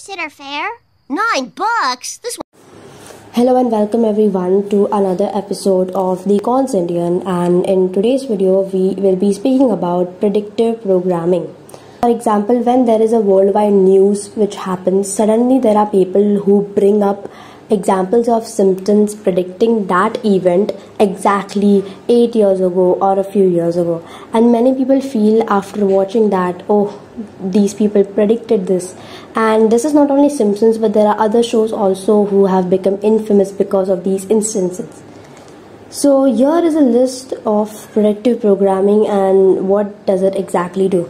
babysitter fare? $9? Hello and welcome everyone to another episode of The Cons Indian, and in today's video we will be speaking about predictive programming. For example, when there is a worldwide news which happens, suddenly there are people who bring up examples of Simpsons predicting that event exactly 8 years ago or a few years ago, and many people feel after watching that, oh, these people predicted this. And this is not only Simpsons, but there are other shows also who have become infamous because of these instances. So here is a list of predictive programming and what does it exactly do.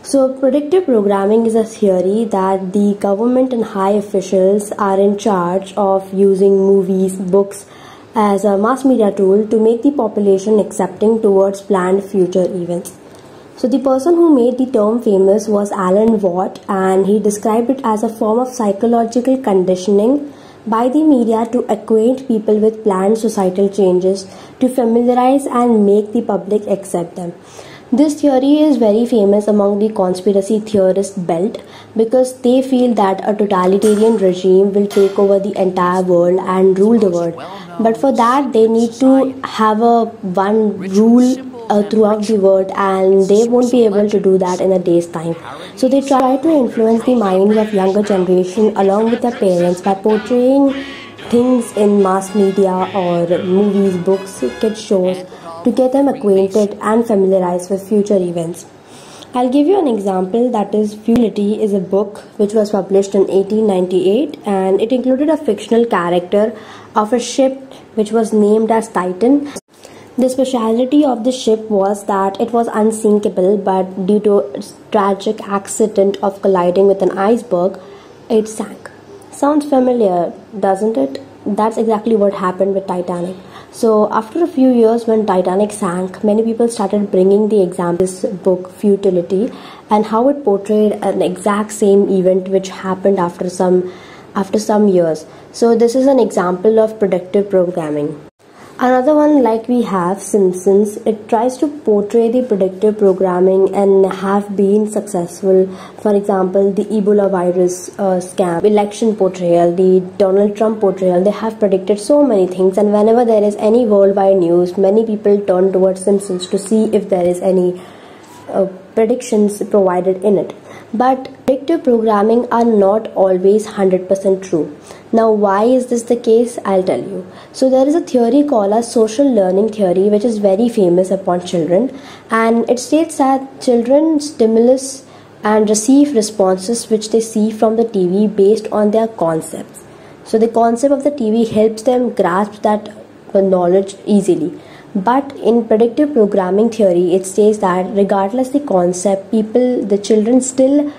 So predictive programming is a theory that the government and high officials are in charge of using movies, books as a mass media tool to make the population accepting towards planned future events. So the person who made the term famous was Alan Watt, and he described it as a form of psychological conditioning by the media to acquaint people with planned societal changes, to familiarize and make the public accept them. This theory is very famous among the conspiracy theorist belt because they feel that a totalitarian regime will take over the entire world and rule the world. But for that they need to have a one rule throughout the world, and they won't be able to do that in a day's time. So they try to influence the minds of younger generation along with their parents by portraying things in mass media or movies, books, kids shows to get them acquainted and familiarized with future events. I'll give you an example, that is Futility is a book which was published in 1898, and it included a fictional character of a ship which was named as Titan. The speciality of the ship was that it was unsinkable, but due to a tragic accident of colliding with an iceberg, it sank. Sounds familiar, doesn't it? That's exactly what happened with Titanic. So after a few years, when Titanic sank, many people started bringing the example of this book Futility and how it portrayed an exact same event which happened after some years. So this is an example of predictive programming. Another one, like we have Simpsons, it tries to portray the predictive programming and have been successful. For example, the Ebola virus scam, election portrayal, the Donald Trump portrayal, they have predicted so many things, and whenever there is any worldwide news, many people turn towards Simpsons to see if there is any predictions provided in it. But predictive programming are not always 100% true. Now, why is this the case? I'll tell you. So there is a theory called as social learning theory, which is very famous upon children, and it states that children stimulus and receive responses which they see from the TV based on their concepts. So the concept of the TV helps them grasp that knowledge easily. But in predictive programming theory, it says that regardless the concept, the children still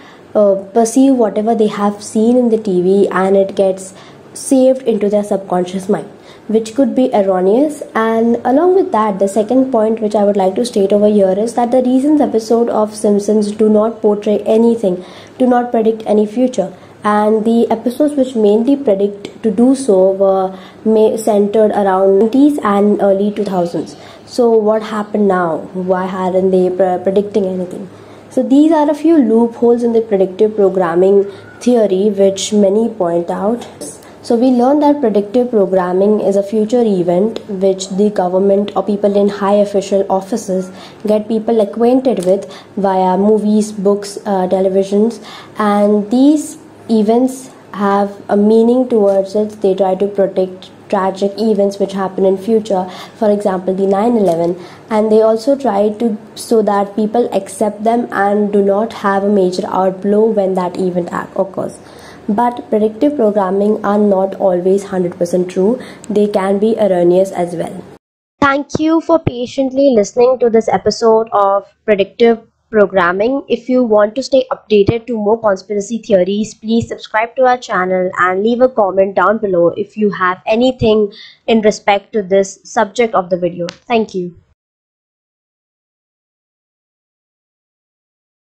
perceive whatever they have seen in the TV, and it gets saved into their subconscious mind, which could be erroneous. And along with that, the second point which I would like to state over here is that the recent episode of Simpsons do not portray anything, do not predict any future. And the episodes which mainly predict to do so were centered around 90s and early 2000s. So what happened now? Why hadn't they predicting anything? So these are a few loopholes in the predictive programming theory which many point out. So we learned that predictive programming is a future event which the government or people in high official offices get people acquainted with via movies, books, televisions, and these events have a meaning towards it. They try to predict tragic events which happen in future, for example the 9/11, and they also try to so that people accept them and do not have a major outblow when that event occurs. But predictive programming are not always 100% true. They can be erroneous as well. Thank you for patiently listening to this episode of Predictive Programming. If you want to stay updated to more conspiracy theories, please subscribe to our channel and leave a comment down below if you have anything in respect to this subject of the video. Thank you.